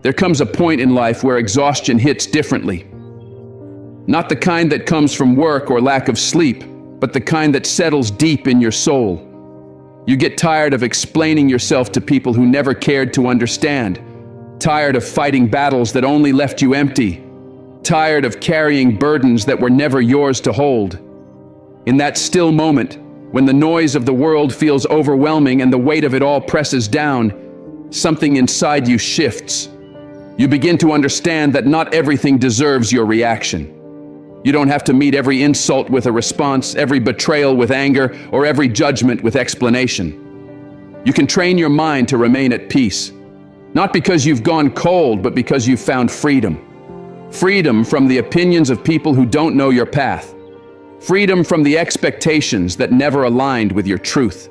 There comes a point in life where exhaustion hits differently. Not the kind that comes from work or lack of sleep, but the kind that settles deep in your soul. You get tired of explaining yourself to people who never cared to understand. Tired of fighting battles that only left you empty. Tired of carrying burdens that were never yours to hold. In that still moment, when the noise of the world feels overwhelming and the weight of it all presses down, something inside you shifts. You begin to understand that not everything deserves your reaction. You don't have to meet every insult with a response, every betrayal with anger, or every judgment with explanation. You can train your mind to remain at peace, not because you've gone cold, but because you've found freedom. Freedom from the opinions of people who don't know your path. Freedom from the expectations that never aligned with your truth.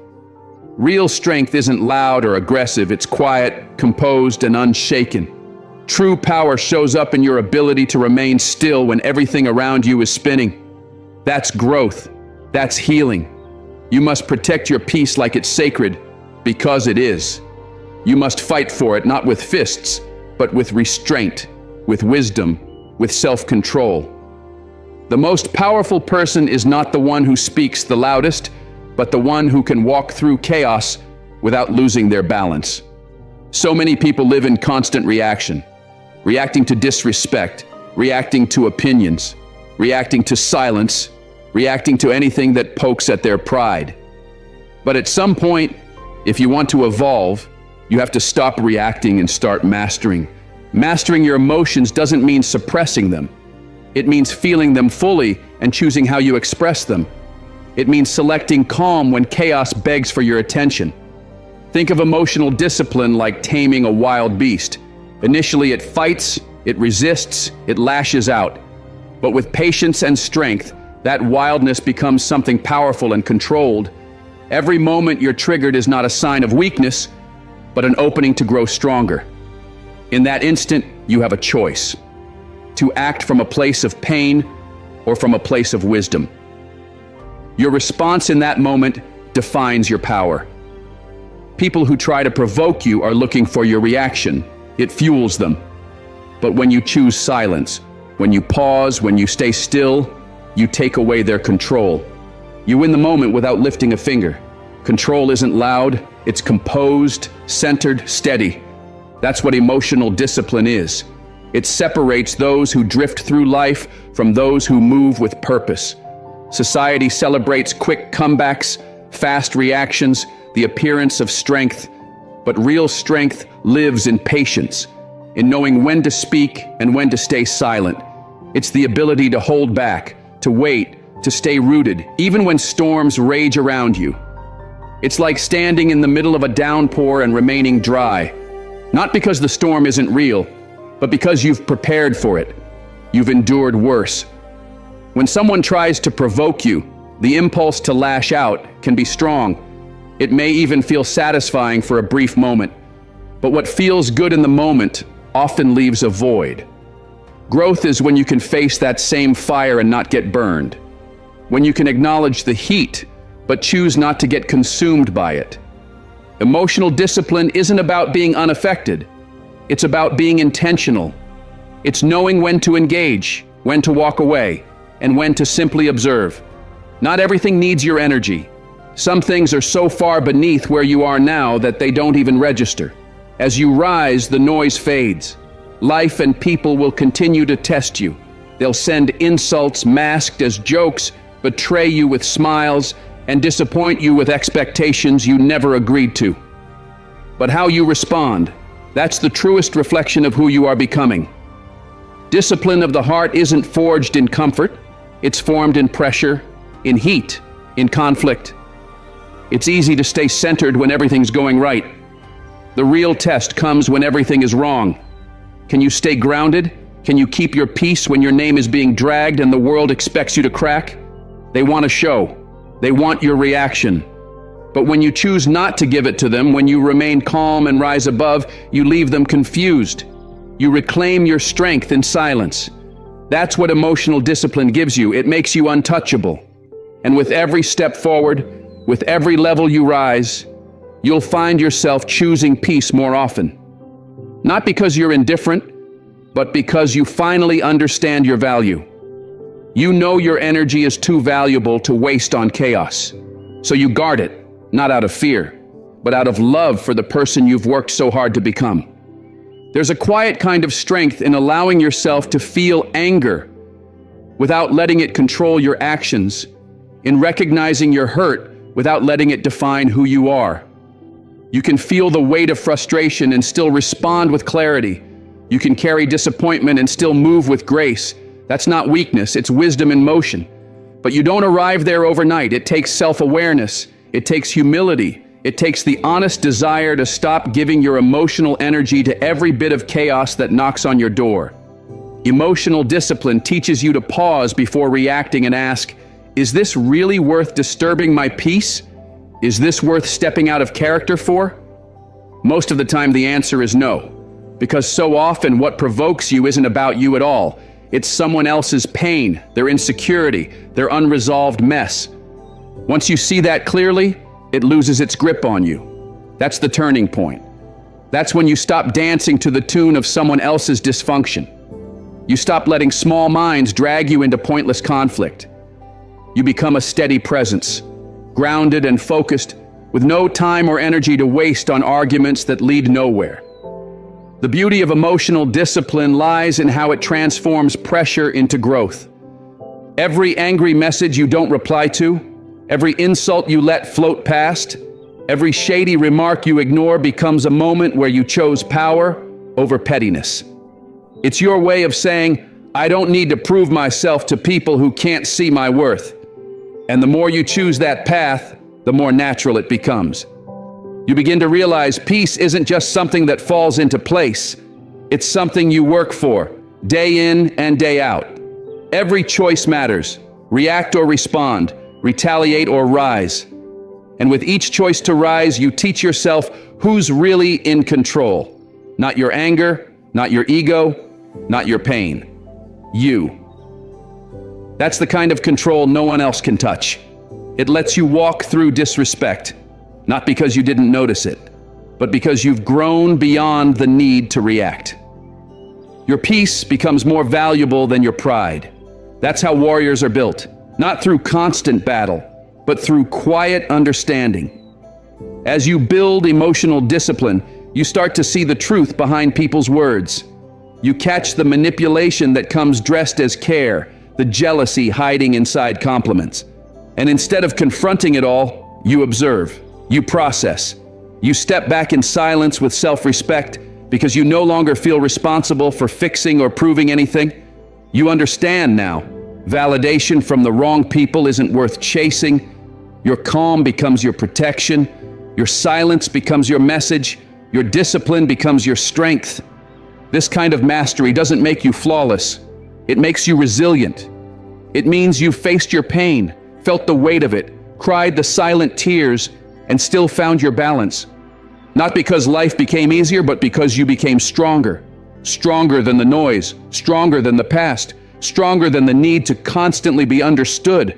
Real strength isn't loud or aggressive, it's quiet, composed, and unshaken. True power shows up in your ability to remain still when everything around you is spinning. That's growth. That's healing. You must protect your peace like it's sacred, because it is. You must fight for it not with fists, but with restraint, with wisdom, with self-control. The most powerful person is not the one who speaks the loudest, but the one who can walk through chaos without losing their balance. So many people live in constant reaction. Reacting to disrespect, reacting to opinions, reacting to silence, reacting to anything that pokes at their pride. But at some point, if you want to evolve, you have to stop reacting and start mastering. Mastering your emotions doesn't mean suppressing them. It means feeling them fully and choosing how you express them. It means selecting calm when chaos begs for your attention. Think of emotional discipline like taming a wild beast. Initially, it fights, it resists, it lashes out. But with patience and strength, that wildness becomes something powerful and controlled. Every moment you're triggered is not a sign of weakness, but an opening to grow stronger. In that instant, you have a choice: to act from a place of pain or from a place of wisdom. Your response in that moment defines your power. People who try to provoke you are looking for your reaction. It fuels them. But when you choose silence, when you pause, when you stay still, you take away their control. You win the moment without lifting a finger. Control isn't loud, it's composed, centered, steady. That's what emotional discipline is. It separates those who drift through life from those who move with purpose. Society celebrates quick comebacks, fast reactions, the appearance of strength. But real strength lives in patience, in knowing when to speak and when to stay silent. It's the ability to hold back, to wait, to stay rooted, even when storms rage around you. It's like standing in the middle of a downpour and remaining dry. Not because the storm isn't real, but because you've prepared for it. You've endured worse. When someone tries to provoke you, the impulse to lash out can be strong. It may even feel satisfying for a brief moment, but what feels good in the moment often leaves a void. Growth is when you can face that same fire and not get burned. When you can acknowledge the heat, but choose not to get consumed by it. Emotional discipline isn't about being unaffected. It's about being intentional. It's knowing when to engage, when to walk away, and when to simply observe. Not everything needs your energy. Some things are so far beneath where you are now that they don't even register. As you rise, the noise fades. Life and people will continue to test you. They'll send insults masked as jokes, betray you with smiles, and disappoint you with expectations you never agreed to. But how you respond, that's the truest reflection of who you are becoming. Discipline of the heart isn't forged in comfort. It's formed in pressure, in heat, in conflict. It's easy to stay centered when everything's going right. The real test comes when everything is wrong. Can you stay grounded? Can you keep your peace when your name is being dragged and the world expects you to crack? They want a show. They want your reaction. But when you choose not to give it to them, when you remain calm and rise above, you leave them confused. You reclaim your strength in silence. That's what emotional discipline gives you. It makes you untouchable. And with every step forward, with every level you rise, you'll find yourself choosing peace more often. Not because you're indifferent, but because you finally understand your value. You know your energy is too valuable to waste on chaos. So you guard it, not out of fear, but out of love for the person you've worked so hard to become. There's a quiet kind of strength in allowing yourself to feel anger without letting it control your actions, in recognizing your hurt without letting it define who you are. You can feel the weight of frustration and still respond with clarity. You can carry disappointment and still move with grace. That's not weakness, it's wisdom in motion. But you don't arrive there overnight. It takes self-awareness. It takes humility. It takes the honest desire to stop giving your emotional energy to every bit of chaos that knocks on your door. Emotional discipline teaches you to pause before reacting and ask, is this really worth disturbing my peace? Is this worth stepping out of character for? Most of the time the answer is no, because so often what provokes you isn't about you at all. It's someone else's pain, their insecurity, their unresolved mess. Once you see that clearly, it loses its grip on you. That's the turning point. That's when you stop dancing to the tune of someone else's dysfunction. You stop letting small minds drag you into pointless conflict. You become a steady presence, grounded and focused, with no time or energy to waste on arguments that lead nowhere. The beauty of emotional discipline lies in how it transforms pressure into growth. Every angry message you don't reply to, every insult you let float past, every shady remark you ignore becomes a moment where you chose power over pettiness. It's your way of saying, I don't need to prove myself to people who can't see my worth. And the more you choose that path, the more natural it becomes. You begin to realize peace isn't just something that falls into place. It's something you work for, day in and day out. Every choice matters. React or respond, retaliate or rise. And with each choice to rise, you teach yourself who's really in control. Not your anger, not your ego, not your pain. You. That's the kind of control no one else can touch. It lets you walk through disrespect, not because you didn't notice it, but because you've grown beyond the need to react. Your peace becomes more valuable than your pride. That's how warriors are built, not through constant battle, but through quiet understanding. As you build emotional discipline, you start to see the truth behind people's words. You catch the manipulation that comes dressed as care, the jealousy hiding inside compliments. And instead of confronting it all, you observe, you process. You step back in silence with self-respect because you no longer feel responsible for fixing or proving anything. You understand now, validation from the wrong people isn't worth chasing. Your calm becomes your protection. Your silence becomes your message. Your discipline becomes your strength. This kind of mastery doesn't make you flawless. It makes you resilient. It means you've faced your pain, felt the weight of it, cried the silent tears, and still found your balance. Not because life became easier, but because you became stronger. Stronger than the noise, stronger than the past, stronger than the need to constantly be understood.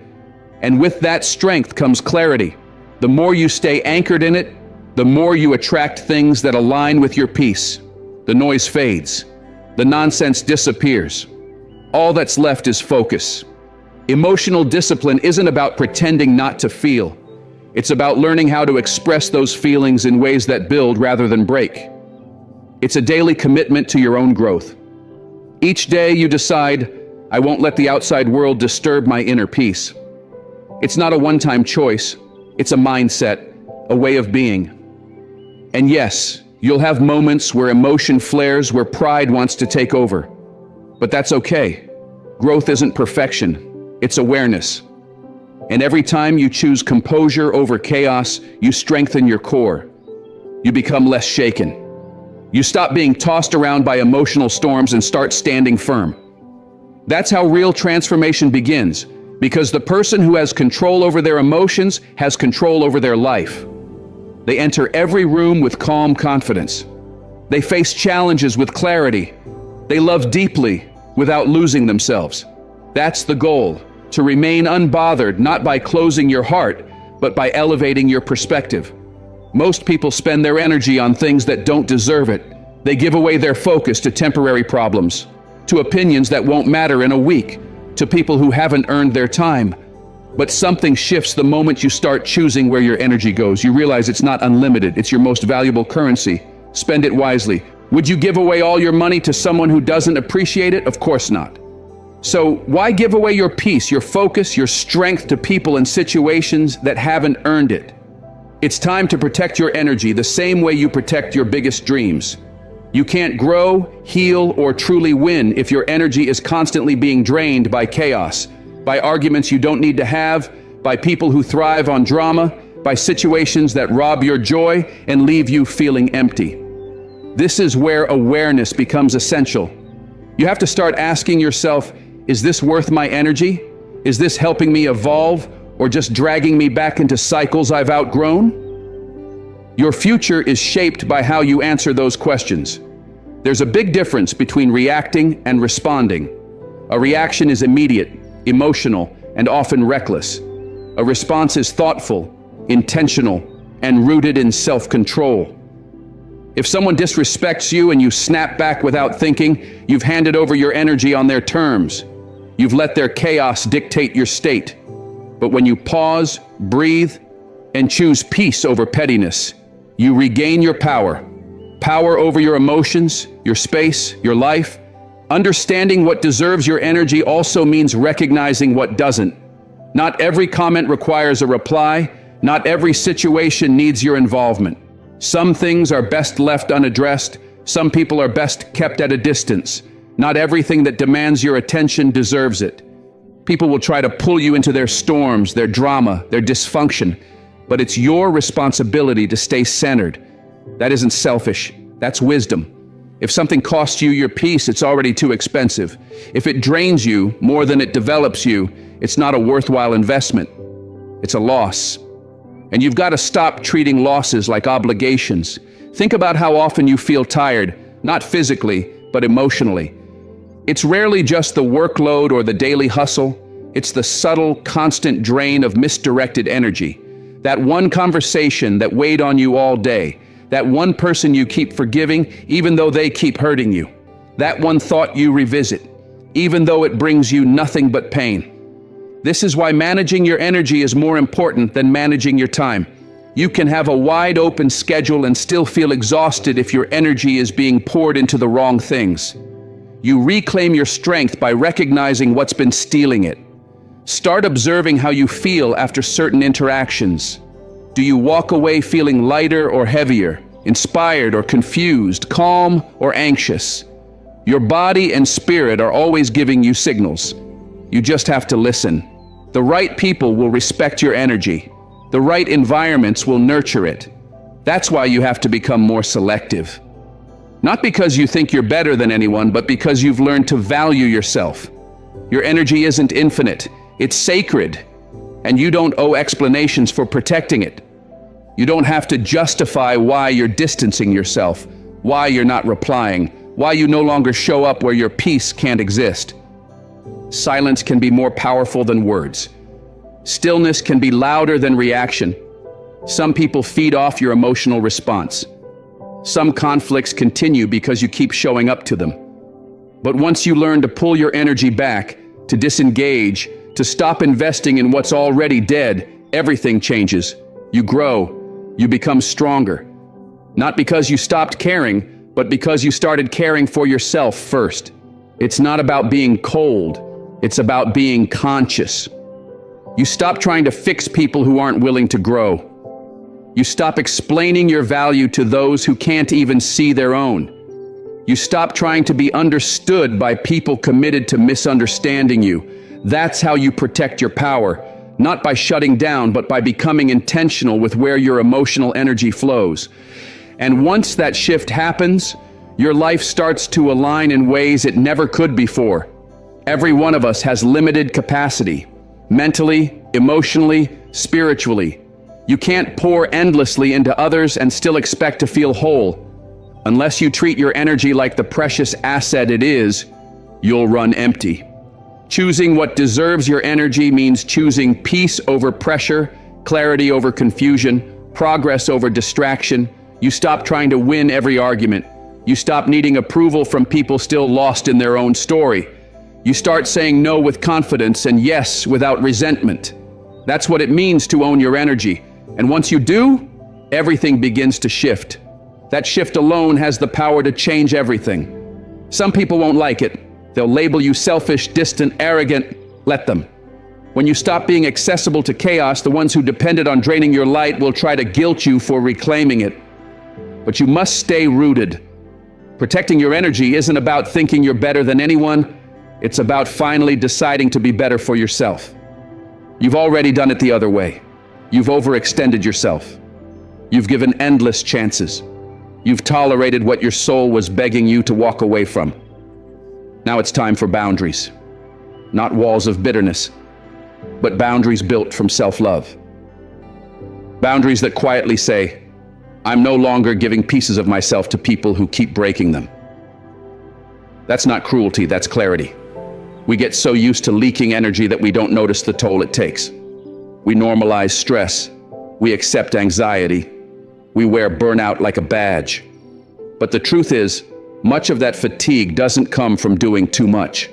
And with that strength comes clarity. The more you stay anchored in it, the more you attract things that align with your peace. The noise fades. The nonsense disappears. All that's left is focus. Emotional discipline isn't about pretending not to feel. It's about learning how to express those feelings in ways that build rather than break. It's a daily commitment to your own growth. Each day you decide, I won't let the outside world disturb my inner peace. It's not a one-time choice. It's a mindset, a way of being. And yes, you'll have moments where emotion flares, where pride wants to take over. But that's okay. Growth isn't perfection, it's awareness. And every time you choose composure over chaos, you strengthen your core. You become less shaken. You stop being tossed around by emotional storms and start standing firm. That's how real transformation begins, because the person who has control over their emotions has control over their life. They enter every room with calm confidence. They face challenges with clarity. They love deeply without losing themselves. That's the goal, to remain unbothered, not by closing your heart, but by elevating your perspective. Most people spend their energy on things that don't deserve it. They give away their focus to temporary problems, to opinions that won't matter in a week, to people who haven't earned their time. But something shifts the moment you start choosing where your energy goes. You realize it's not unlimited. It's your most valuable currency. Spend it wisely. Would you give away all your money to someone who doesn't appreciate it? Of course not. So why give away your peace, your focus, your strength to people and situations that haven't earned it? It's time to protect your energy the same way you protect your biggest dreams. You can't grow, heal, or truly win if your energy is constantly being drained by chaos, by arguments you don't need to have, by people who thrive on drama, by situations that rob your joy and leave you feeling empty. This is where awareness becomes essential. You have to start asking yourself, is this worth my energy? Is this helping me evolve, or just dragging me back into cycles I've outgrown? Your future is shaped by how you answer those questions. There's a big difference between reacting and responding. A reaction is immediate, emotional, and often reckless. A response is thoughtful, intentional, and rooted in self-control. If someone disrespects you and you snap back without thinking, you've handed over your energy on their terms. You've let their chaos dictate your state. But when you pause, breathe, and choose peace over pettiness, you regain your power. Power over your emotions, your space, your life. Understanding what deserves your energy also means recognizing what doesn't. Not every comment requires a reply. Not every situation needs your involvement. Some things are best left unaddressed. Some people are best kept at a distance. Not everything that demands your attention deserves it. People will try to pull you into their storms, their drama, their dysfunction. But it's your responsibility to stay centered. That isn't selfish. That's wisdom. If something costs you your peace, it's already too expensive. If it drains you more than it develops you, it's not a worthwhile investment. It's a loss. And you've got to stop treating losses like obligations. Think about how often you feel tired, not physically, but emotionally. It's rarely just the workload or the daily hustle. It's the subtle, constant drain of misdirected energy. That one conversation that weighed on you all day. That one person you keep forgiving, even though they keep hurting you. That one thought you revisit, even though it brings you nothing but pain. This is why managing your energy is more important than managing your time. You can have a wide open schedule and still feel exhausted if your energy is being poured into the wrong things. You reclaim your strength by recognizing what's been stealing it. Start observing how you feel after certain interactions. Do you walk away feeling lighter or heavier, inspired or confused, calm or anxious? Your body and spirit are always giving you signals. You just have to listen. The right people will respect your energy. The right environments will nurture it. That's why you have to become more selective. Not because you think you're better than anyone, but because you've learned to value yourself. Your energy isn't infinite. It's sacred. And you don't owe explanations for protecting it. You don't have to justify why you're distancing yourself, why you're not replying, why you no longer show up where your peace can't exist. Silence can be more powerful than words. Stillness can be louder than reaction. Some people feed off your emotional response. Some conflicts continue because you keep showing up to them. But once you learn to pull your energy back, to disengage, to stop investing in what's already dead, everything changes. You grow. You become stronger. Not because you stopped caring, but because you started caring for yourself first. It's not about being cold. It's about being conscious. You stop trying to fix people who aren't willing to grow. You stop explaining your value to those who can't even see their own. You stop trying to be understood by people committed to misunderstanding you. That's how you protect your power, not by shutting down, but by becoming intentional with where your emotional energy flows. And once that shift happens, your life starts to align in ways it never could before. Every one of us has limited capacity, mentally, emotionally, spiritually. You can't pour endlessly into others and still expect to feel whole. Unless you treat your energy like the precious asset it is, you'll run empty. Choosing what deserves your energy means choosing peace over pressure, clarity over confusion, progress over distraction. You stop trying to win every argument. You stop needing approval from people still lost in their own story. You start saying no with confidence and yes without resentment. That's what it means to own your energy. And once you do, everything begins to shift. That shift alone has the power to change everything. Some people won't like it. They'll label you selfish, distant, arrogant. Let them. When you stop being accessible to chaos, the ones who depended on draining your light will try to guilt you for reclaiming it. But you must stay rooted. Protecting your energy isn't about thinking you're better than anyone. It's about finally deciding to be better for yourself. You've already done it the other way. You've overextended yourself. You've given endless chances. You've tolerated what your soul was begging you to walk away from. Now it's time for boundaries. Not walls of bitterness, but boundaries built from self-love. Boundaries that quietly say, I'm no longer giving pieces of myself to people who keep breaking them. That's not cruelty, that's clarity. We get so used to leaking energy that we don't notice the toll it takes. We normalize stress. We accept anxiety. We wear burnout like a badge. But the truth is, much of that fatigue doesn't come from doing too much.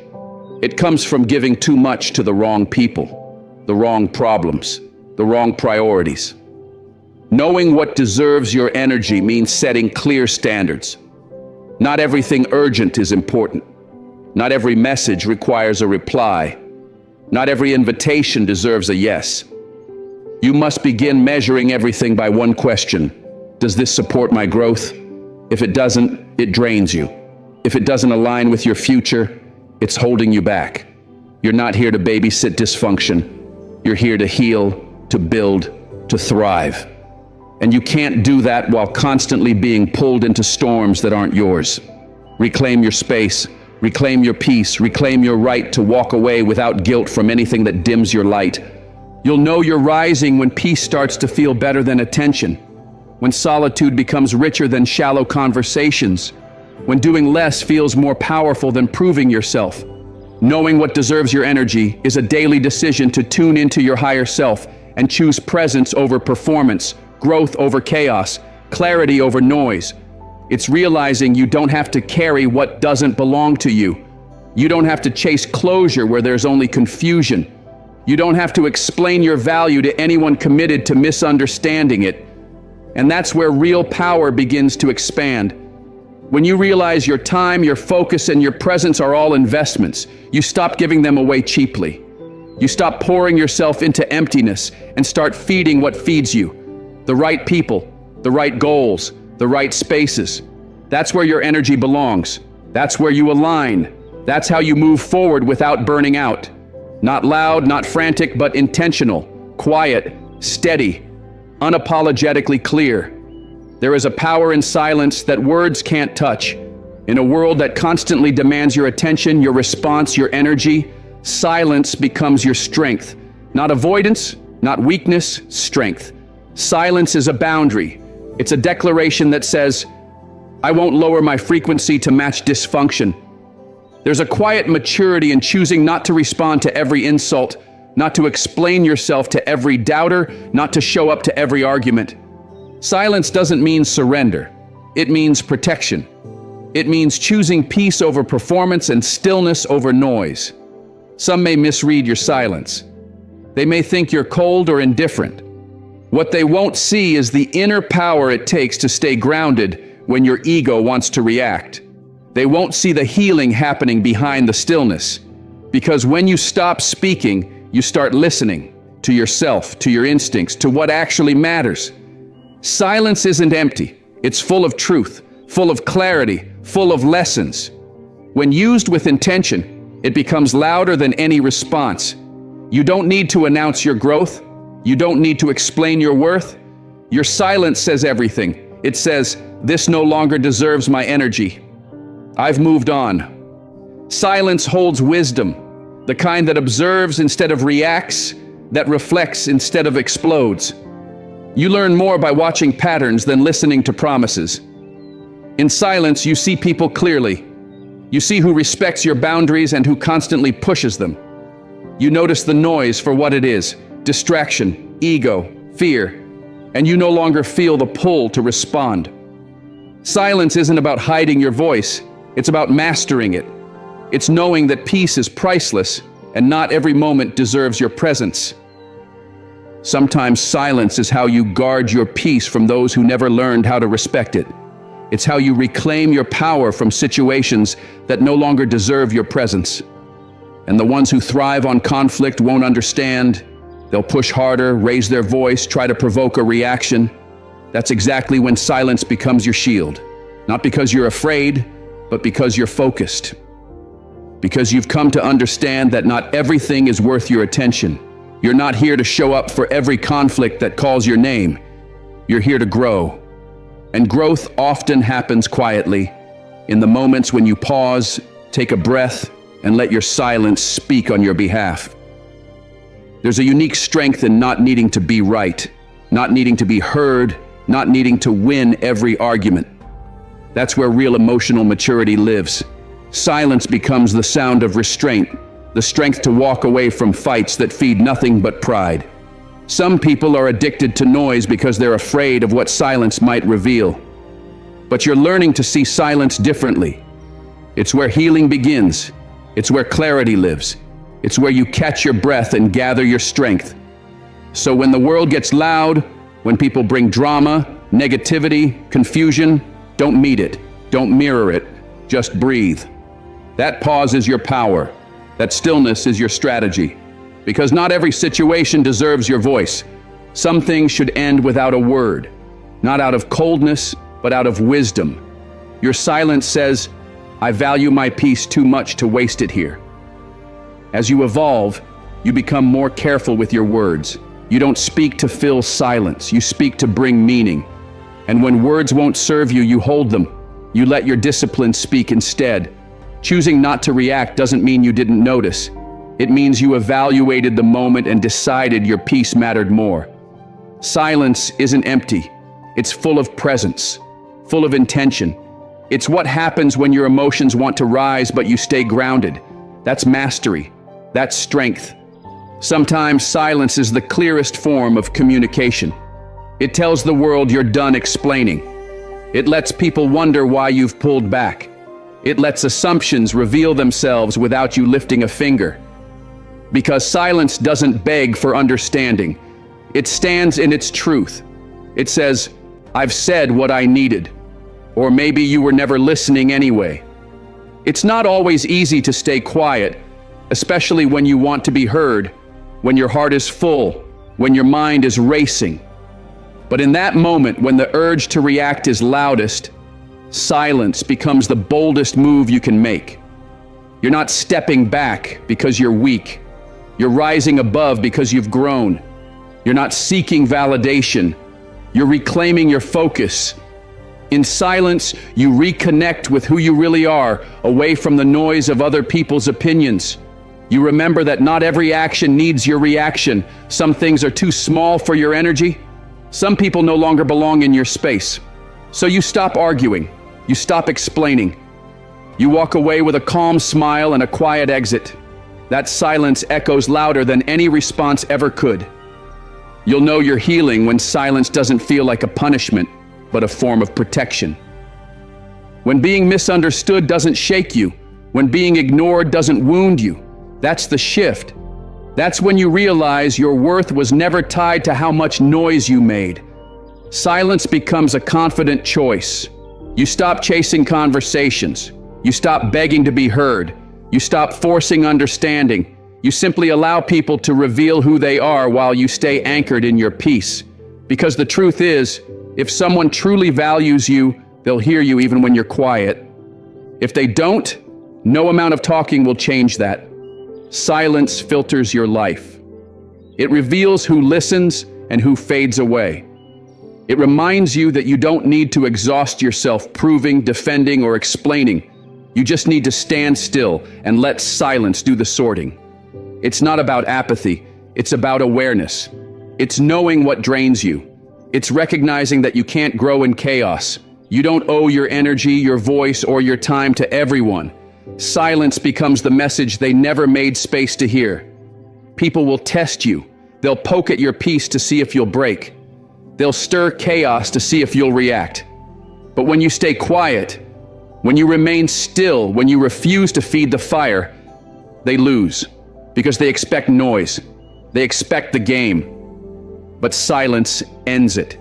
It comes from giving too much to the wrong people, the wrong problems, the wrong priorities. Knowing what deserves your energy means setting clear standards. Not everything urgent is important. Not every message requires a reply. Not every invitation deserves a yes. You must begin measuring everything by one question. Does this support my growth? If it doesn't, it drains you. If it doesn't align with your future, it's holding you back. You're not here to babysit dysfunction. You're here to heal, to build, to thrive. And you can't do that while constantly being pulled into storms that aren't yours. Reclaim your space, reclaim your peace, reclaim your right to walk away without guilt from anything that dims your light. You'll know you're rising when peace starts to feel better than attention, when solitude becomes richer than shallow conversations, when doing less feels more powerful than proving yourself. Knowing what deserves your energy is a daily decision to tune into your higher self and choose presence over performance, growth over chaos, clarity over noise. It's realizing you don't have to carry what doesn't belong to you. You don't have to chase closure where there's only confusion. You don't have to explain your value to anyone committed to misunderstanding it. And that's where real power begins to expand. When you realize your time, your focus, and your presence are all investments, you stop giving them away cheaply. You stop pouring yourself into emptiness and start feeding what feeds you. The right people, the right goals, the right spaces. That's where your energy belongs. That's where you align. That's how you move forward without burning out. Not loud, not frantic, but intentional, quiet, steady, unapologetically clear. There is a power in silence that words can't touch. In a world that constantly demands your attention, your response, your energy, silence becomes your strength. Not avoidance, not weakness, strength. Silence is a boundary. It's a declaration that says, I won't lower my frequency to match dysfunction. There's a quiet maturity in choosing not to respond to every insult, not to explain yourself to every doubter, not to show up to every argument. Silence doesn't mean surrender. It means protection. It means choosing peace over performance and stillness over noise. Some may misread your silence. They may think you're cold or indifferent. What they won't see is the inner power it takes to stay grounded when your ego wants to react. They won't see the healing happening behind the stillness. Because when you stop speaking, you start listening to yourself, to your instincts, to what actually matters. Silence isn't empty. It's full of truth, full of clarity, full of lessons. When used with intention, it becomes louder than any response. You don't need to announce your growth. You don't need to explain your worth. Your silence says everything. It says, this no longer deserves my energy. I've moved on. Silence holds wisdom, the kind that observes instead of reacts, that reflects instead of explodes. You learn more by watching patterns than listening to promises. In silence, you see people clearly. You see who respects your boundaries and who constantly pushes them. You notice the noise for what it is. Distraction, ego, fear, and you no longer feel the pull to respond. Silence isn't about hiding your voice. It's about mastering it. It's knowing that peace is priceless and not every moment deserves your presence. Sometimes silence is how you guard your peace from those who never learned how to respect it. It's how you reclaim your power from situations that no longer deserve your presence. And the ones who thrive on conflict won't understand. They'll push harder, raise their voice, try to provoke a reaction. That's exactly when silence becomes your shield. Not because you're afraid, but because you're focused. Because you've come to understand that not everything is worth your attention. You're not here to show up for every conflict that calls your name. You're here to grow. And growth often happens quietly, in the moments when you pause, take a breath, and let your silence speak on your behalf. There's a unique strength in not needing to be right, not needing to be heard, not needing to win every argument. That's where real emotional maturity lives. Silence becomes the sound of restraint, the strength to walk away from fights that feed nothing but pride. Some people are addicted to noise because they're afraid of what silence might reveal. But you're learning to see silence differently. It's where healing begins. It's where clarity lives. It's where you catch your breath and gather your strength. So when the world gets loud, when people bring drama, negativity, confusion, don't meet it. Don't mirror it. Just breathe. That pause is your power. That stillness is your strategy. Because not every situation deserves your voice. Some things should end without a word. Not out of coldness, but out of wisdom. Your silence says, I value my peace too much to waste it here. As you evolve, you become more careful with your words. You don't speak to fill silence. You speak to bring meaning. And when words won't serve you, you hold them. You let your discipline speak instead. Choosing not to react doesn't mean you didn't notice. It means you evaluated the moment and decided your peace mattered more. Silence isn't empty. It's full of presence, full of intention. It's what happens when your emotions want to rise but you stay grounded. That's mastery. That's strength. Sometimes silence is the clearest form of communication. It tells the world you're done explaining. It lets people wonder why you've pulled back. It lets assumptions reveal themselves without you lifting a finger. Because silence doesn't beg for understanding. It stands in its truth. It says, I've said what I needed. Or maybe you were never listening anyway. It's not always easy to stay quiet, especially when you want to be heard, when your heart is full, when your mind is racing. But in that moment, when the urge to react is loudest, silence becomes the boldest move you can make. You're not stepping back because you're weak. You're rising above because you've grown. You're not seeking validation. You're reclaiming your focus. In silence, you reconnect with who you really are, away from the noise of other people's opinions. You remember that not every action needs your reaction. Some things are too small for your energy. Some people no longer belong in your space. So you stop arguing. You stop explaining. You walk away with a calm smile and a quiet exit. That silence echoes louder than any response ever could. You'll know you're healing when silence doesn't feel like a punishment, but a form of protection. When being misunderstood doesn't shake you, when being ignored doesn't wound you, that's the shift. That's when you realize your worth was never tied to how much noise you made. Silence becomes a confident choice. You stop chasing conversations. You stop begging to be heard. You stop forcing understanding. You simply allow people to reveal who they are while you stay anchored in your peace. Because the truth is, if someone truly values you, they'll hear you even when you're quiet. If they don't, no amount of talking will change that. Silence filters your life. It reveals who listens and who fades away. It reminds you that you don't need to exhaust yourself proving, defending, or explaining. You just need to stand still and let silence do the sorting. It's not about apathy. It's about awareness. It's knowing what drains you. It's recognizing that you can't grow in chaos. You don't owe your energy, your voice, or your time to everyone. Silence becomes the message they never made space to hear. People will test you. They'll poke at your peace to see if you'll break. They'll stir chaos to see if you'll react. But when you stay quiet, when you remain still, when you refuse to feed the fire, they lose because they expect noise. They expect the game. But silence ends it.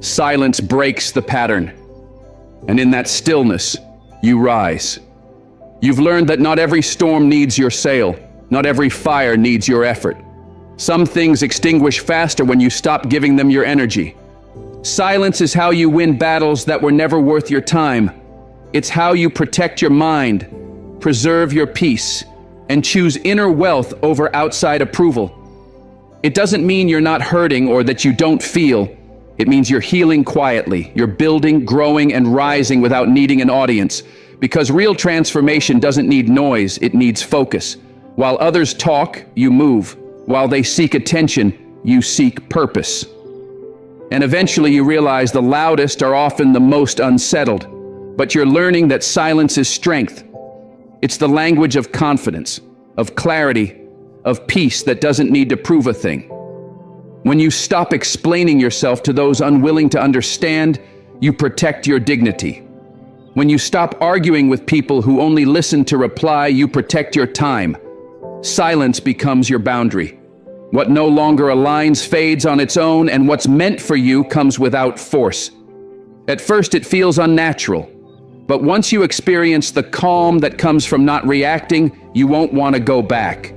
Silence breaks the pattern. And in that stillness, you rise. You've learned that not every storm needs your sail. Not every fire needs your effort. Some things extinguish faster when you stop giving them your energy. Silence is how you win battles that were never worth your time. It's how you protect your mind, preserve your peace, and choose inner wealth over outside approval. It doesn't mean you're not hurting or that you don't feel. It means you're healing quietly. You're building, growing, and rising without needing an audience. Because real transformation doesn't need noise, it needs focus. While others talk, you move. While they seek attention, you seek purpose. And eventually you realize the loudest are often the most unsettled. But you're learning that silence is strength. It's the language of confidence, of clarity, of peace that doesn't need to prove a thing. When you stop explaining yourself to those unwilling to understand, you protect your dignity. When you stop arguing with people who only listen to reply, you protect your time. Silence becomes your boundary. What no longer aligns fades on its own, and what's meant for you comes without force. At first it feels unnatural, but once you experience the calm that comes from not reacting, you won't want to go back.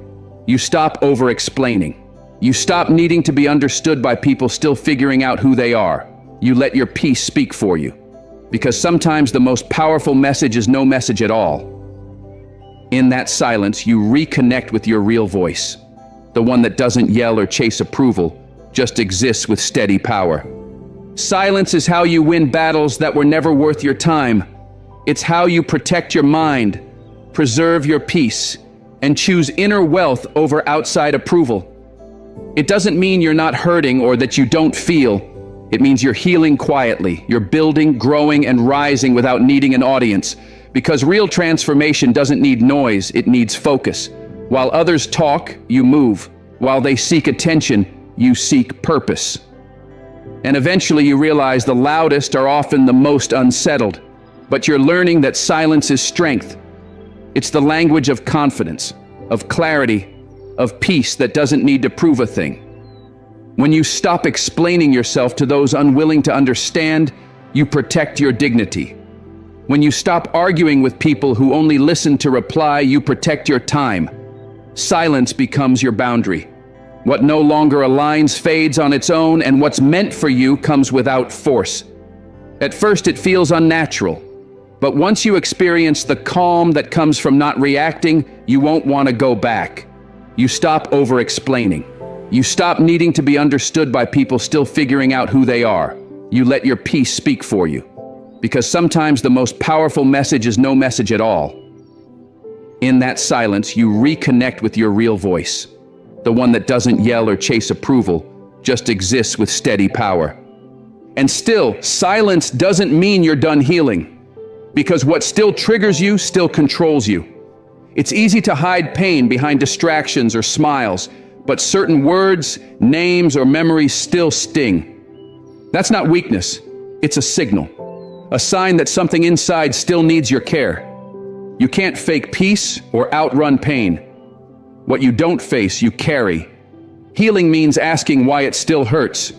You stop over-explaining. You stop needing to be understood by people still figuring out who they are. You let your peace speak for you. Because sometimes the most powerful message is no message at all. In that silence, you reconnect with your real voice. The one that doesn't yell or chase approval, just exists with steady power. Silence is how you win battles that were never worth your time. It's how you protect your mind, preserve your peace, and choose inner wealth over outside approval. It doesn't mean you're not hurting or that you don't feel. It means you're healing quietly. You're building, growing, and rising without needing an audience. Because real transformation doesn't need noise, it needs focus. While others talk, you move. While they seek attention, you seek purpose. And eventually you realize the loudest are often the most unsettled. But you're learning that silence is strength. It's the language of confidence, of clarity, of peace that doesn't need to prove a thing. When you stop explaining yourself to those unwilling to understand, you protect your dignity. When you stop arguing with people who only listen to reply, you protect your time. Silence becomes your boundary. What no longer aligns fades on its own, and what's meant for you comes without force. At first it feels unnatural, but once you experience the calm that comes from not reacting, you won't want to go back. You stop over-explaining. You stop needing to be understood by people still figuring out who they are. You let your peace speak for you. Because sometimes the most powerful message is no message at all. In that silence, you reconnect with your real voice. The one that doesn't yell or chase approval, just exists with steady power. And still, silence doesn't mean you're done healing. Because what still triggers you still controls you. It's easy to hide pain behind distractions or smiles, but certain words, names, or memories still sting. That's not weakness, it's a signal. A sign that something inside still needs your care. You can't fake peace or outrun pain. What you don't face, you carry. Healing means asking why it still hurts,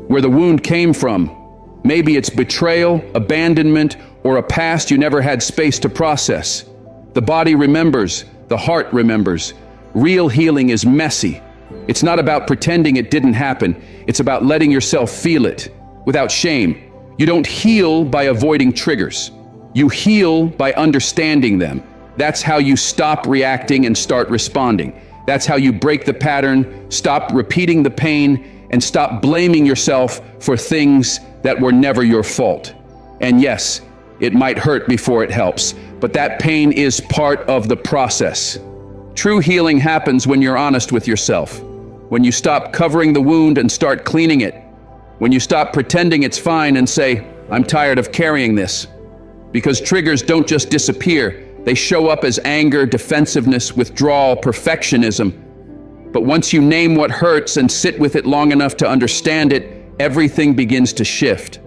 where the wound came from. Maybe it's betrayal, abandonment, or a past you never had space to process. The body remembers, the heart remembers. Real healing is messy. It's not about pretending it didn't happen. It's about letting yourself feel it, without shame. You don't heal by avoiding triggers. You heal by understanding them. That's how you stop reacting and start responding. That's how you break the pattern, stop repeating the pain, and stop blaming yourself for things that were never your fault. And yes, it might hurt before it helps, but that pain is part of the process. True healing happens when you're honest with yourself, when you stop covering the wound and start cleaning it, when you stop pretending it's fine and say, I'm tired of carrying this. Because triggers don't just disappear, they show up as anger, defensiveness, withdrawal, perfectionism. But once you name what hurts and sit with it long enough to understand it, everything begins to shift.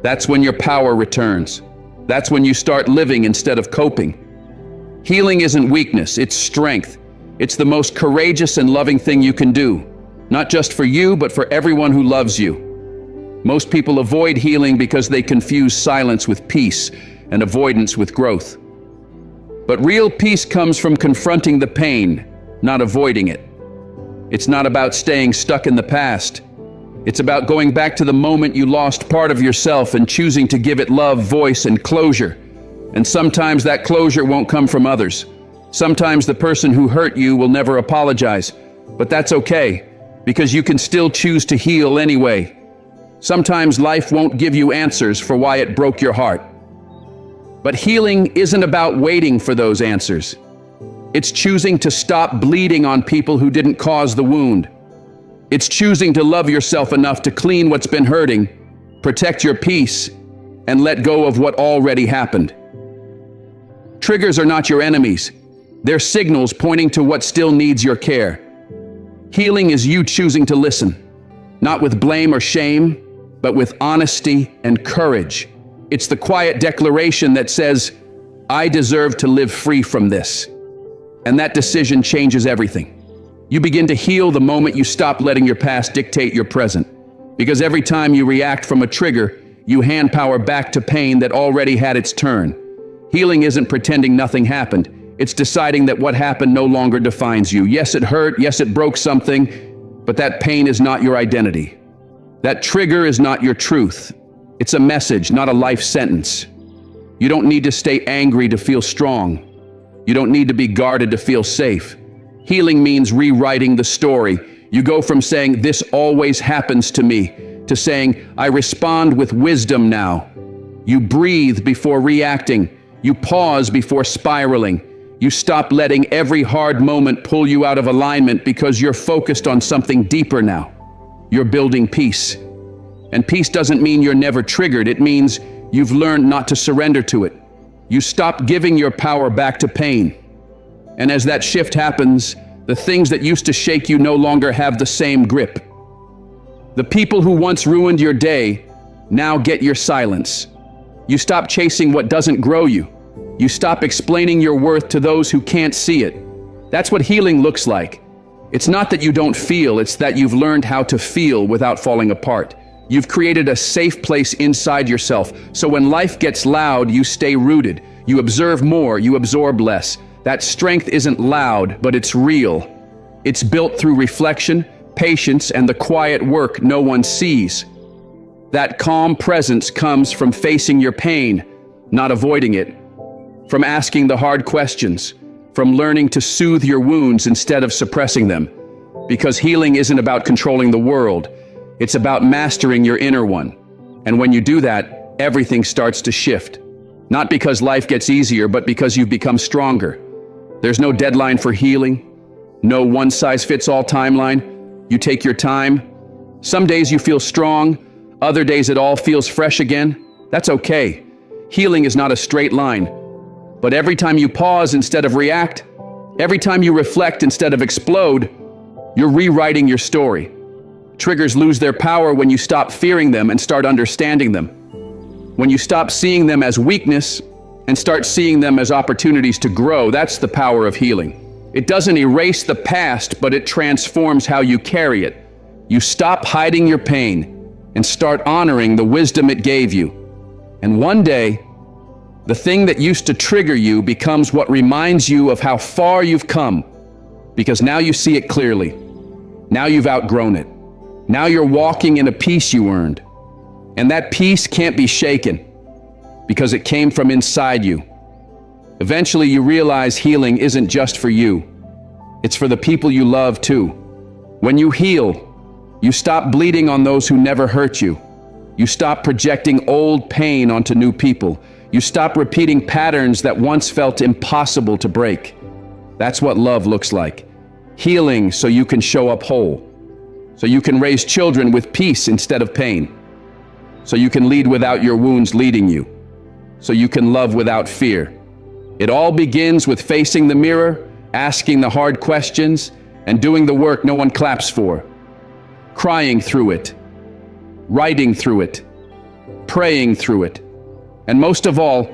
That's when your power returns. That's when you start living instead of coping. Healing isn't weakness, it's strength. It's the most courageous and loving thing you can do, not just for you, but for everyone who loves you. Most people avoid healing because they confuse silence with peace and avoidance with growth. But real peace comes from confronting the pain, not avoiding it. It's not about staying stuck in the past. It's about going back to the moment you lost part of yourself and choosing to give it love, voice, and closure. And sometimes that closure won't come from others. Sometimes the person who hurt you will never apologize, but that's okay, because you can still choose to heal anyway. Sometimes life won't give you answers for why it broke your heart. But healing isn't about waiting for those answers. It's choosing to stop bleeding on people who didn't cause the wound. It's choosing to love yourself enough to clean what's been hurting, protect your peace, and let go of what already happened. Triggers are not your enemies. They're signals pointing to what still needs your care. Healing is you choosing to listen, not with blame or shame, but with honesty and courage. It's the quiet declaration that says, I deserve to live free from this. And that decision changes everything. You begin to heal the moment you stop letting your past dictate your present. Because every time you react from a trigger, you hand power back to pain that already had its turn. Healing isn't pretending nothing happened. It's deciding that what happened no longer defines you. Yes, it hurt. Yes, it broke something. But that pain is not your identity. That trigger is not your truth. It's a message, not a life sentence. You don't need to stay angry to feel strong. You don't need to be guarded to feel safe. Healing means rewriting the story. You go from saying, this always happens to me, to saying, I respond with wisdom now. You breathe before reacting. You pause before spiraling. You stop letting every hard moment pull you out of alignment because you're focused on something deeper now. You're building peace. And peace doesn't mean you're never triggered. It means you've learned not to surrender to it. You stop giving your power back to pain. And as that shift happens, the things that used to shake you no longer have the same grip. The people who once ruined your day now get your silence. You stop chasing what doesn't grow you. You stop explaining your worth to those who can't see it. That's what healing looks like. It's not that you don't feel, it's that you've learned how to feel without falling apart. You've created a safe place inside yourself, so when life gets loud, you stay rooted. You observe more, you absorb less. That strength isn't loud, but it's real. It's built through reflection, patience, and the quiet work no one sees. That calm presence comes from facing your pain, not avoiding it. From asking the hard questions, from learning to soothe your wounds instead of suppressing them. Because healing isn't about controlling the world, it's about mastering your inner one. And when you do that, everything starts to shift. Not because life gets easier, but because you've become stronger. There's no deadline for healing, no one-size-fits-all timeline. You take your time. Some days you feel strong, other days it all feels fresh again. That's okay. Healing is not a straight line. But every time you pause instead of react, every time you reflect instead of explode, you're rewriting your story. Triggers lose their power when you stop fearing them and start understanding them. When you stop seeing them as weakness and start seeing them as opportunities to grow, that's the power of healing. It doesn't erase the past, but it transforms how you carry it. You stop hiding your pain and start honoring the wisdom it gave you. And one day, the thing that used to trigger you becomes what reminds you of how far you've come, because now you see it clearly. Now you've outgrown it. Now you're walking in a peace you earned. And that peace can't be shaken because it came from inside you. Eventually you realize healing isn't just for you. It's for the people you love too. When you heal, you stop bleeding on those who never hurt you. You stop projecting old pain onto new people. You stop repeating patterns that once felt impossible to break. That's what love looks like. Healing so you can show up whole. So you can raise children with peace instead of pain. So you can lead without your wounds leading you. So you can love without fear. It all begins with facing the mirror, asking the hard questions, and doing the work no one claps for. Crying through it. Writing through it. praying through it. And most of all,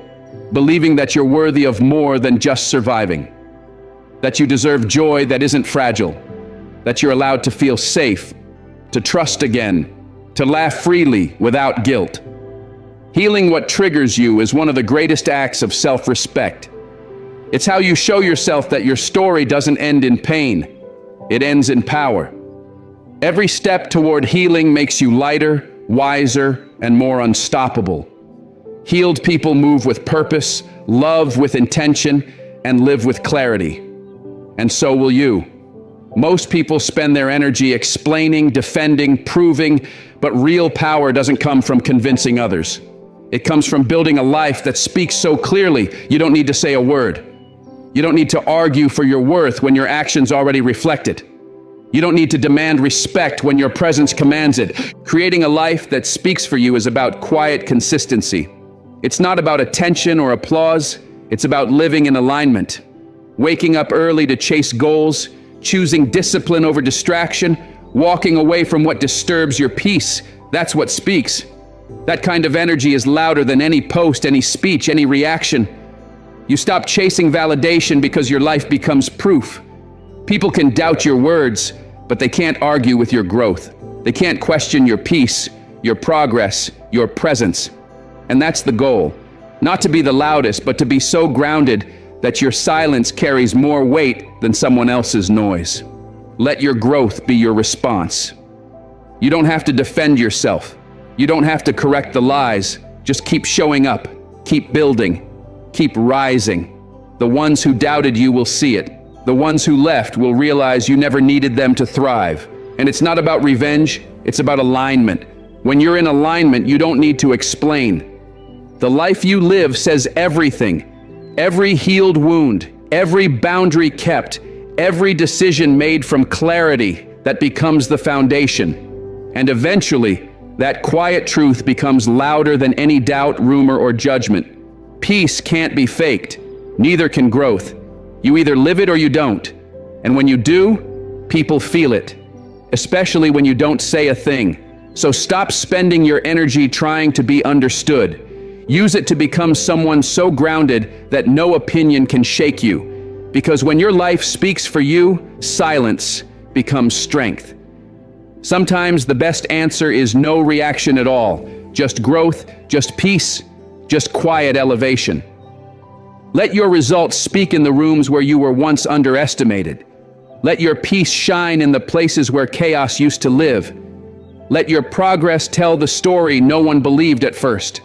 believing that you're worthy of more than just surviving. That you deserve joy that isn't fragile. That you're allowed to feel safe, to trust again, to laugh freely without guilt. Healing what triggers you is one of the greatest acts of self-respect. It's how you show yourself that your story doesn't end in pain. It ends in power. Every step toward healing makes you lighter, wiser, and more unstoppable. Healed people move with purpose, love with intention, and live with clarity. And so will you. Most people spend their energy explaining, defending, proving, but real power doesn't come from convincing others. It comes from building a life that speaks so clearly you don't need to say a word. You don't need to argue for your worth when your actions already reflect it. You don't need to demand respect when your presence commands it. Creating a life that speaks for you is about quiet consistency. It's not about attention or applause. It's about living in alignment. Waking up early to chase goals, choosing discipline over distraction, walking away from what disturbs your peace. That's what speaks. That kind of energy is louder than any post, any speech, any reaction. You stop chasing validation because your life becomes proof. People can doubt your words, but they can't argue with your growth. They can't question your peace, your progress, your presence. And that's the goal. Not to be the loudest, but to be so grounded that your silence carries more weight than someone else's noise. Let your growth be your response. You don't have to defend yourself. You don't have to correct the lies. Just keep showing up, keep building, keep rising. The ones who doubted you will see it. The ones who left will realize you never needed them to thrive. And it's not about revenge, it's about alignment. When you're in alignment, you don't need to explain. The life you live says everything. Every healed wound, every boundary kept, every decision made from clarity that becomes the foundation. And eventually, that quiet truth becomes louder than any doubt, rumor, or judgment. Peace can't be faked. Neither can growth. You either live it or you don't. And when you do, people feel it. Especially when you don't say a thing. So stop spending your energy trying to be understood. Use it to become someone so grounded that no opinion can shake you. Because when your life speaks for you, silence becomes strength. Sometimes the best answer is no reaction at all. Just growth, just peace, just quiet elevation. Let your results speak in the rooms where you were once underestimated. Let your peace shine in the places where chaos used to live. Let your progress tell the story no one believed at first.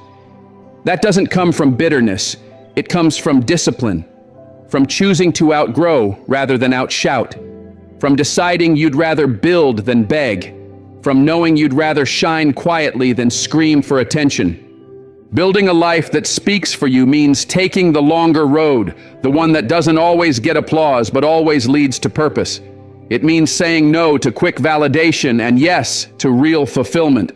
That doesn't come from bitterness. It comes from discipline, from choosing to outgrow rather than outshout, from deciding you'd rather build than beg, from knowing you'd rather shine quietly than scream for attention. Building a life that speaks for you means taking the longer road, the one that doesn't always get applause but always leads to purpose. It means saying no to quick validation and yes to real fulfillment.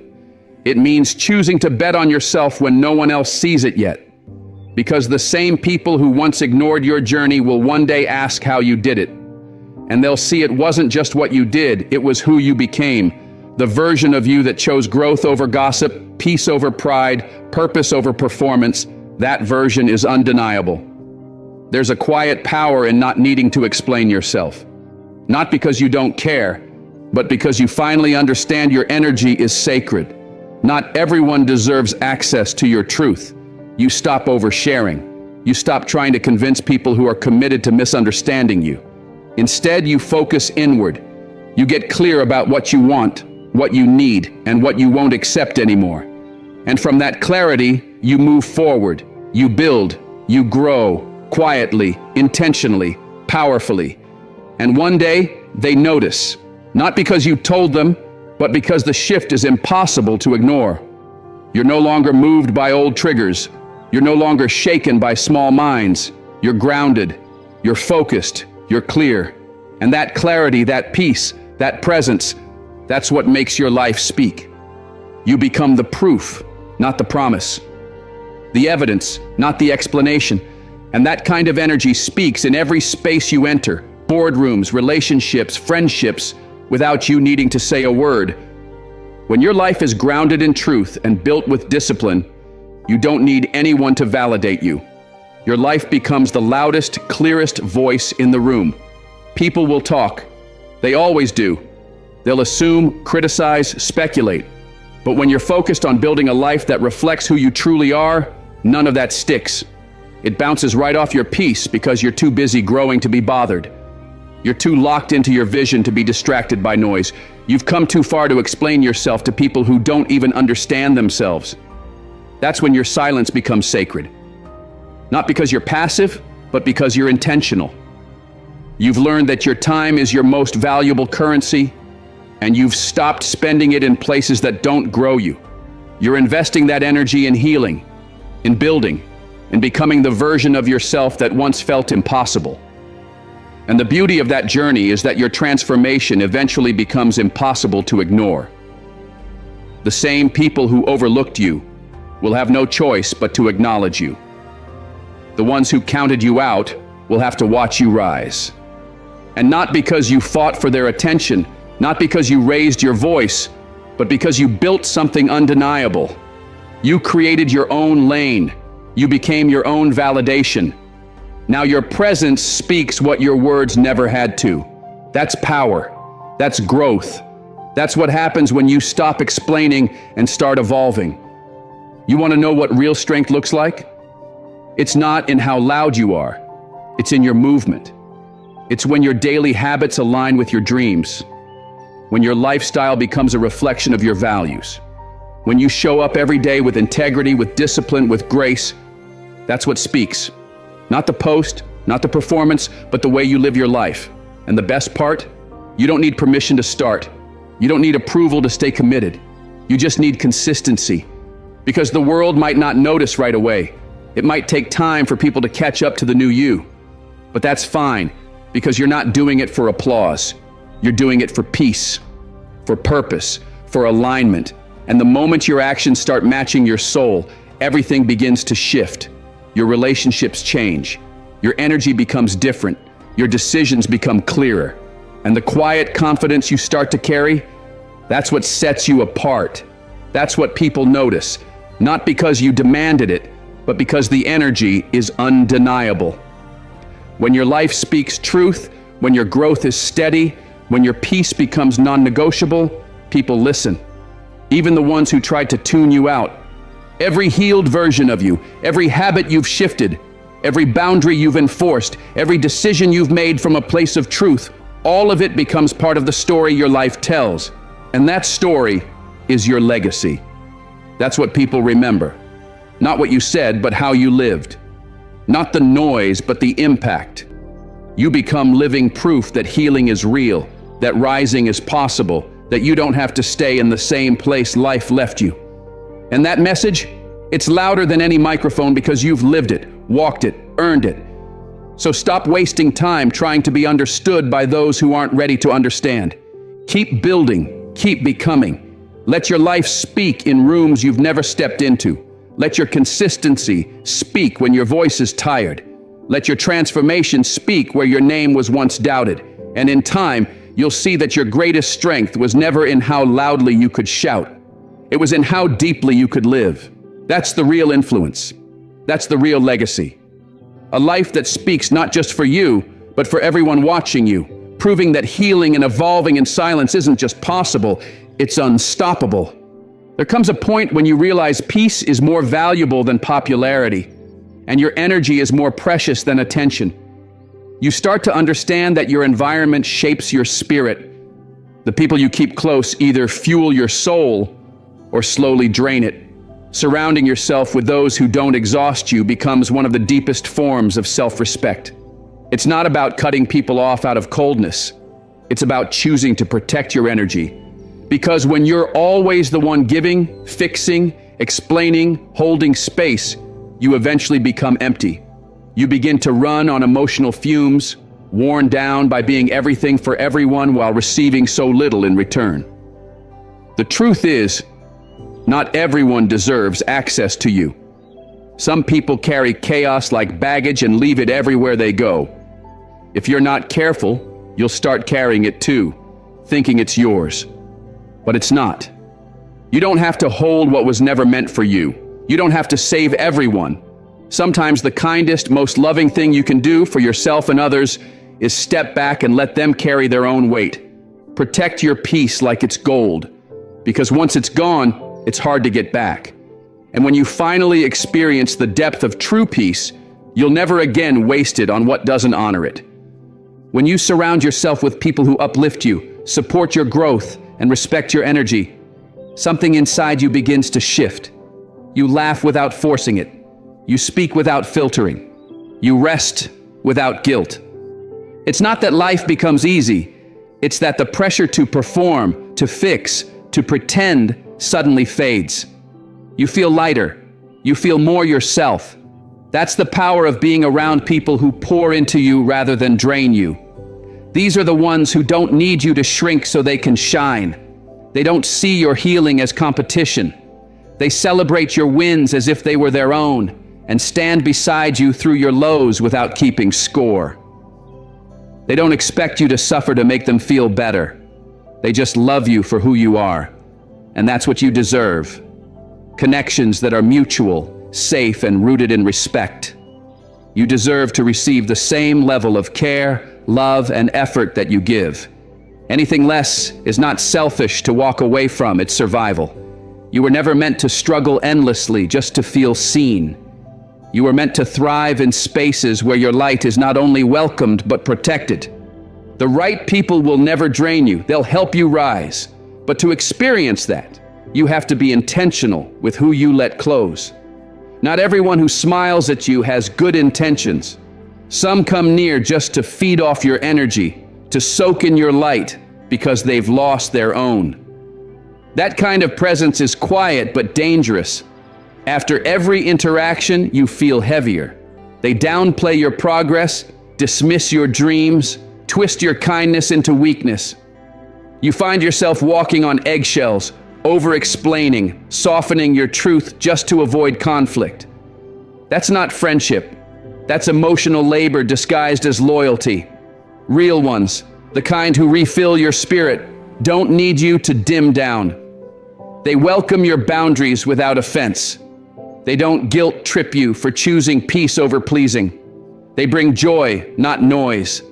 It means choosing to bet on yourself when no one else sees it yet. Because the same people who once ignored your journey will one day ask how you did it. And they'll see it wasn't just what you did, it was who you became. The version of you that chose growth over gossip, peace over pride, purpose over performance. That version is undeniable. There's a quiet power in not needing to explain yourself. Not because you don't care, but because you finally understand your energy is sacred. Not everyone deserves access to your truth. You stop oversharing. You stop trying to convince people who are committed to misunderstanding you. Instead, you focus inward. You get clear about what you want, what you need, and what you won't accept anymore. And from that clarity, you move forward. You build. You grow. Quietly, intentionally, powerfully. And one day, they notice. Not because you told them, but because the shift is impossible to ignore. You're no longer moved by old triggers. You're no longer shaken by small minds. You're grounded. You're focused. You're clear. And that clarity, that peace, that presence, that's what makes your life speak. You become the proof, not the promise. The evidence, not the explanation. And that kind of energy speaks in every space you enter. Boardrooms, relationships, friendships, without you needing to say a word. When your life is grounded in truth and built with discipline, you don't need anyone to validate you. Your life becomes the loudest, clearest voice in the room. People will talk. They always do. They'll assume, criticize, speculate. But when you're focused on building a life that reflects who you truly are, none of that sticks. It bounces right off your piece because you're too busy growing to be bothered. You're too locked into your vision to be distracted by noise. You've come too far to explain yourself to people who don't even understand themselves. That's when your silence becomes sacred. Not because you're passive, but because you're intentional. You've learned that your time is your most valuable currency, and you've stopped spending it in places that don't grow you. You're investing that energy in healing, in building, in becoming the version of yourself that once felt impossible. And the beauty of that journey is that your transformation eventually becomes impossible to ignore. The same people who overlooked you will have no choice but to acknowledge you. The ones who counted you out will have to watch you rise. And not because you fought for their attention, not because you raised your voice, but because you built something undeniable. You created your own lane. You became your own validation. Now your presence speaks what your words never had to. That's power. That's growth. That's what happens when you stop explaining and start evolving. You want to know what real strength looks like? It's not in how loud you are. It's in your movement. It's when your daily habits align with your dreams. When your lifestyle becomes a reflection of your values. When you show up every day with integrity, with discipline, with grace. That's what speaks. Not the post, not the performance, but the way you live your life. And the best part? You don't need permission to start. You don't need approval to stay committed. You just need consistency. Because the world might not notice right away. It might take time for people to catch up to the new you. But that's fine, because you're not doing it for applause. You're doing it for peace, for purpose, for alignment. And the moment your actions start matching your soul, everything begins to shift. Your relationships change. Your energy becomes different. Your decisions become clearer. And the quiet confidence you start to carry, that's what sets you apart. That's what people notice. Not because you demanded it, but because the energy is undeniable. When your life speaks truth, when your growth is steady, when your peace becomes non-negotiable, people listen. Even the ones who tried to tune you out. Every healed version of you, every habit you've shifted, every boundary you've enforced, every decision you've made from a place of truth, all of it becomes part of the story your life tells. And that story is your legacy. That's what people remember. Not what you said, but how you lived. Not the noise, but the impact. You become living proof that healing is real, that rising is possible, that you don't have to stay in the same place life left you. And that message, it's louder than any microphone because you've lived it, walked it, earned it. So stop wasting time trying to be understood by those who aren't ready to understand. Keep building, keep becoming. Let your life speak in rooms you've never stepped into. Let your consistency speak when your voice is tired. Let your transformation speak where your name was once doubted. And in time, you'll see that your greatest strength was never in how loudly you could shout. It was in how deeply you could live. That's the real influence. That's the real legacy. A life that speaks not just for you, but for everyone watching you, proving that healing and evolving in silence isn't just possible, it's unstoppable. There comes a point when you realize peace is more valuable than popularity, and your energy is more precious than attention. You start to understand that your environment shapes your spirit. The people you keep close either fuel your soul or slowly drain it. Surrounding yourself with those who don't exhaust you becomes one of the deepest forms of self-respect. It's not about cutting people off out of coldness. It's about choosing to protect your energy. Because when you're always the one giving, fixing, explaining, holding space, you eventually become empty. You begin to run on emotional fumes, worn down by being everything for everyone while receiving so little in return. The truth is, not everyone deserves access to you. Some people carry chaos like baggage and leave it everywhere they go. If you're not careful, you'll start carrying it too, thinking it's yours. But it's not. You don't have to hold what was never meant for you. You don't have to save everyone. Sometimes the kindest, most loving thing you can do for yourself and others is step back and let them carry their own weight. Protect your peace like it's gold, because once it's gone, it's hard to get back. And when you finally experience the depth of true peace, you'll never again waste it on what doesn't honor it. When you surround yourself with people who uplift you, support your growth, and respect your energy, something inside you begins to shift. You laugh without forcing it. You speak without filtering. You rest without guilt. It's not that life becomes easy. It's that the pressure to perform, to fix, to pretend suddenly fades. You feel lighter. You feel more yourself. That's the power of being around people who pour into you rather than drain you. These are the ones who don't need you to shrink so they can shine. They don't see your healing as competition. They celebrate your wins as if they were their own and stand beside you through your lows without keeping score. They don't expect you to suffer to make them feel better. They just love you for who you are. And that's what you deserve. Connections that are mutual, safe, and rooted in respect. You deserve to receive the same level of care, love, and effort that you give. Anything less is not selfish to walk away from, it's survival. You were never meant to struggle endlessly just to feel seen. You were meant to thrive in spaces where your light is not only welcomed but protected. The right people will never drain you, they'll help you rise. But to experience that, you have to be intentional with who you let close. Not everyone who smiles at you has good intentions. Some come near just to feed off your energy, to soak in your light because they've lost their own. That kind of presence is quiet but dangerous. After every interaction, you feel heavier. They downplay your progress, dismiss your dreams, twist your kindness into weakness. You find yourself walking on eggshells, over-explaining, softening your truth just to avoid conflict. That's not friendship. That's emotional labor disguised as loyalty. Real ones, the kind who refill your spirit, don't need you to dim down. They welcome your boundaries without offense. They don't guilt-trip you for choosing peace over pleasing. They bring joy, not noise.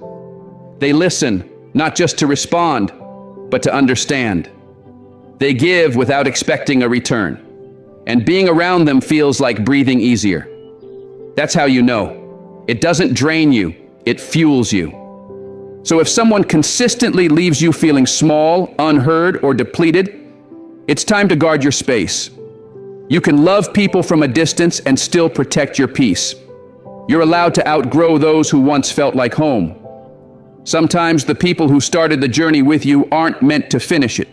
They listen, not just to respond, but to understand. They give without expecting a return. And being around them feels like breathing easier. That's how you know. It doesn't drain you, it fuels you. So if someone consistently leaves you feeling small, unheard, or depleted, it's time to guard your space. You can love people from a distance and still protect your peace. You're allowed to outgrow those who once felt like home. Sometimes the people who started the journey with you aren't meant to finish it.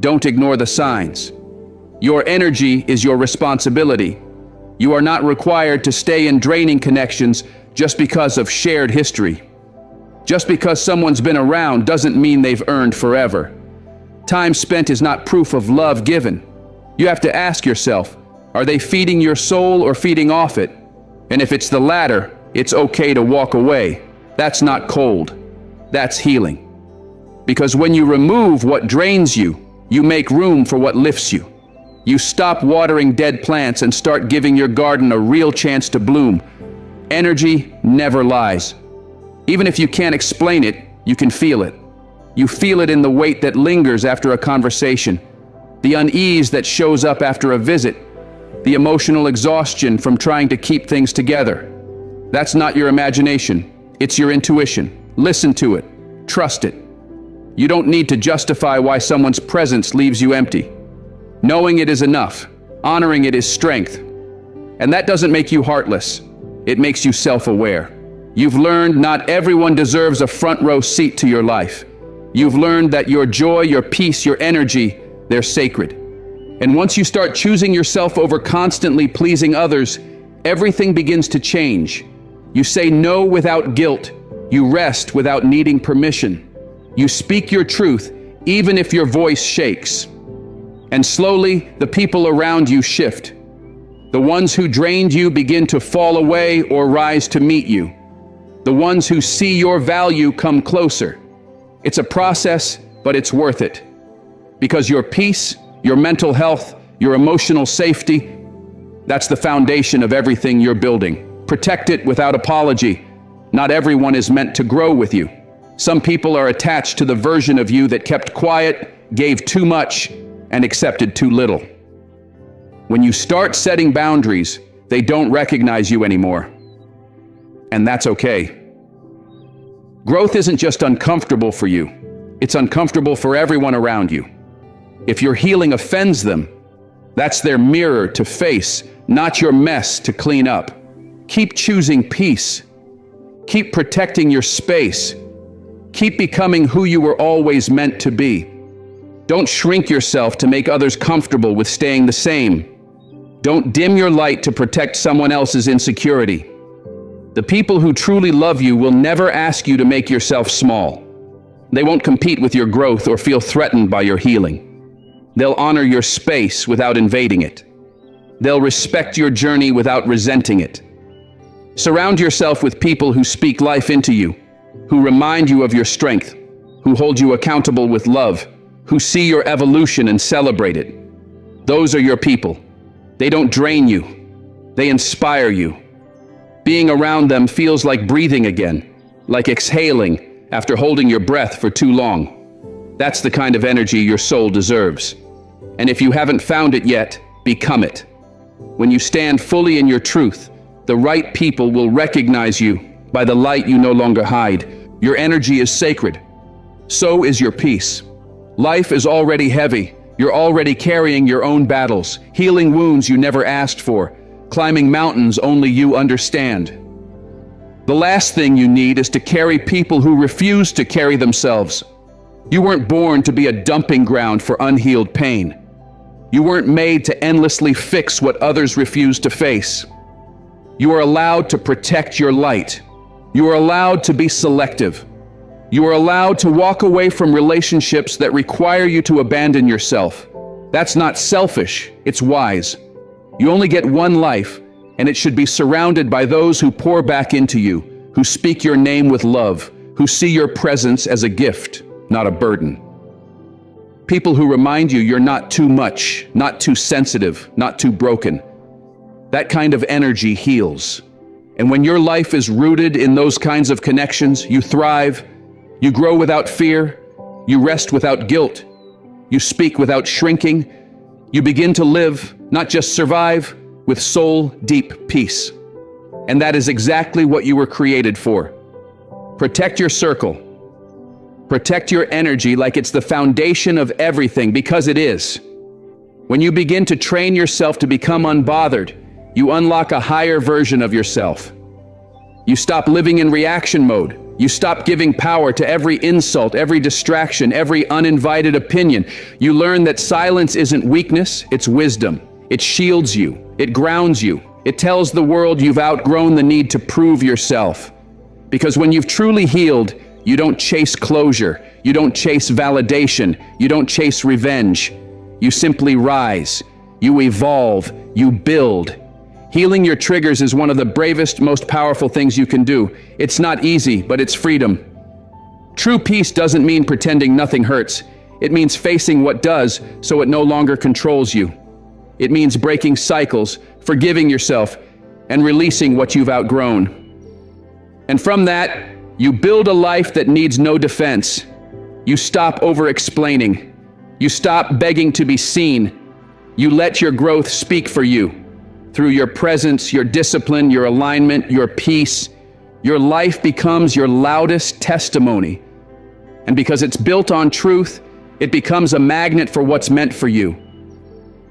Don't ignore the signs. Your energy is your responsibility. You are not required to stay in draining connections just because of shared history. Just because someone's been around doesn't mean they've earned forever. Time spent is not proof of love given. You have to ask yourself, are they feeding your soul or feeding off it? And if it's the latter, it's okay to walk away. That's not cold. That's healing. Because when you remove what drains you, you make room for what lifts you. You stop watering dead plants and start giving your garden a real chance to bloom. Energy never lies. Even if you can't explain it, you can feel it. You feel it in the weight that lingers after a conversation, the unease that shows up after a visit, the emotional exhaustion from trying to keep things together. That's not your imagination, it's your intuition. Listen to it, trust it. You don't need to justify why someone's presence leaves you empty. Knowing it is enough, honoring it is strength. And that doesn't make you heartless, it makes you self-aware. You've learned not everyone deserves a front row seat to your life. You've learned that your joy, your peace, your energy, they're sacred. And once you start choosing yourself over constantly pleasing others, everything begins to change. You say no without guilt. You rest without needing permission. You speak your truth, even if your voice shakes. And slowly, the people around you shift. The ones who drained you begin to fall away or rise to meet you. The ones who see your value come closer. It's a process, but it's worth it. Because your peace your mental health, your emotional safety. That's the foundation of everything you're building. Protect it without apology. Not everyone is meant to grow with you. Some people are attached to the version of you that kept quiet, gave too much, and accepted too little. When you start setting boundaries, they don't recognize you anymore. And that's okay. Growth isn't just uncomfortable for you. It's uncomfortable for everyone around you. If your healing offends them, that's their mirror to face, not your mess to clean up. Keep choosing peace. Keep protecting your space. Keep becoming who you were always meant to be. Don't shrink yourself to make others comfortable with staying the same. Don't dim your light to protect someone else's insecurity. The people who truly love you will never ask you to make yourself small. They won't compete with your growth or feel threatened by your healing. They'll honor your space without invading it. They'll respect your journey without resenting it. Surround yourself with people who speak life into you, who remind you of your strength, who hold you accountable with love, who see your evolution and celebrate it. Those are your people. They don't drain you. They inspire you. Being around them feels like breathing again, like exhaling after holding your breath for too long. That's the kind of energy your soul deserves. And if you haven't found it yet, become it. When you stand fully in your truth, the right people will recognize you by the light you no longer hide. Your energy is sacred. So is your peace. Life is already heavy. You're already carrying your own battles, healing wounds you never asked for, climbing mountains only you understand. The last thing you need is to carry people who refuse to carry themselves. You weren't born to be a dumping ground for unhealed pain. You weren't made to endlessly fix what others refuse to face. You are allowed to protect your light. You are allowed to be selective. You are allowed to walk away from relationships that require you to abandon yourself. That's not selfish, it's wise. You only get one life, and it should be surrounded by those who pour back into you, who speak your name with love, who see your presence as a gift, not a burden. People who remind you you're not too much, not too sensitive, not too broken. That kind of energy heals. And when your life is rooted in those kinds of connections, you thrive, you grow without fear, you rest without guilt, you speak without shrinking, you begin to live, not just survive, with soul-deep peace. And that is exactly what you were created for. Protect your circle. Protect your energy like it's the foundation of everything, because it is. When you begin to train yourself to become unbothered, you unlock a higher version of yourself. You stop living in reaction mode. You stop giving power to every insult, every distraction, every uninvited opinion. You learn that silence isn't weakness, it's wisdom. It shields you. It grounds you. It tells the world you've outgrown the need to prove yourself. Because when you've truly healed, you don't chase closure. You don't chase validation. You don't chase revenge. You simply rise. You evolve. You build. Healing your triggers is one of the bravest, most powerful things you can do. It's not easy, but it's freedom. True peace doesn't mean pretending nothing hurts. It means facing what does so it no longer controls you. It means breaking cycles, forgiving yourself, and releasing what you've outgrown. And from that, you build a life that needs no defense. You stop over-explaining. You stop begging to be seen. You let your growth speak for you. Through your presence, your discipline, your alignment, your peace, your life becomes your loudest testimony. And because it's built on truth, it becomes a magnet for what's meant for you.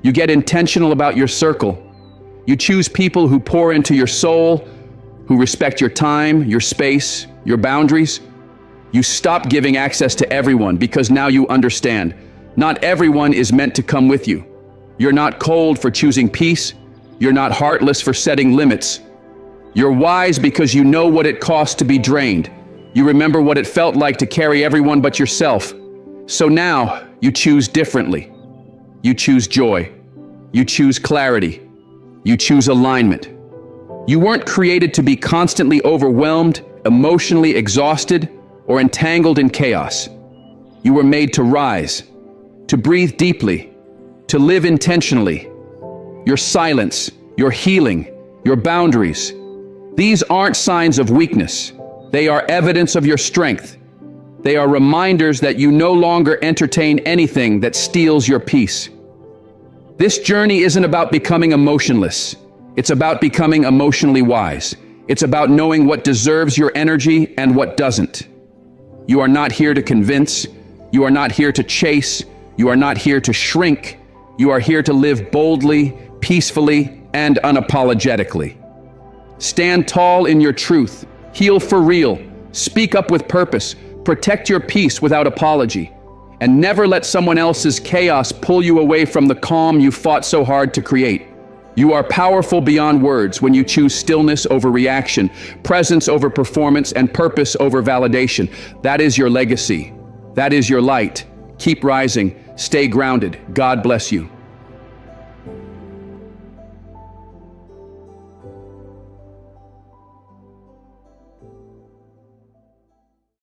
You get intentional about your circle. You choose people who pour into your soul, who respect your time, your space, your boundaries. You stop giving access to everyone because now you understand. Not everyone is meant to come with you. You're not cold for choosing peace. You're not heartless for setting limits. You're wise because you know what it costs to be drained. You remember what it felt like to carry everyone but yourself. So now you choose differently. You choose joy. You choose clarity. You choose alignment. You weren't created to be constantly overwhelmed, emotionally exhausted, or entangled in chaos. You were made to rise, to breathe deeply, to live intentionally. Your silence, your healing, your boundaries. These aren't signs of weakness. They are evidence of your strength. They are reminders that you no longer entertain anything that steals your peace. This journey isn't about becoming emotionless. It's about becoming emotionally wise. It's about knowing what deserves your energy and what doesn't. You are not here to convince. You are not here to chase. You are not here to shrink. You are here to live boldly, peacefully, and unapologetically. Stand tall in your truth. Heal for real. Speak up with purpose. Protect your peace without apology. And never let someone else's chaos pull you away from the calm you fought so hard to create. You are powerful beyond words when you choose stillness over reaction, presence over performance, and purpose over validation. That is your legacy. That is your light. Keep rising. Stay grounded. God bless you.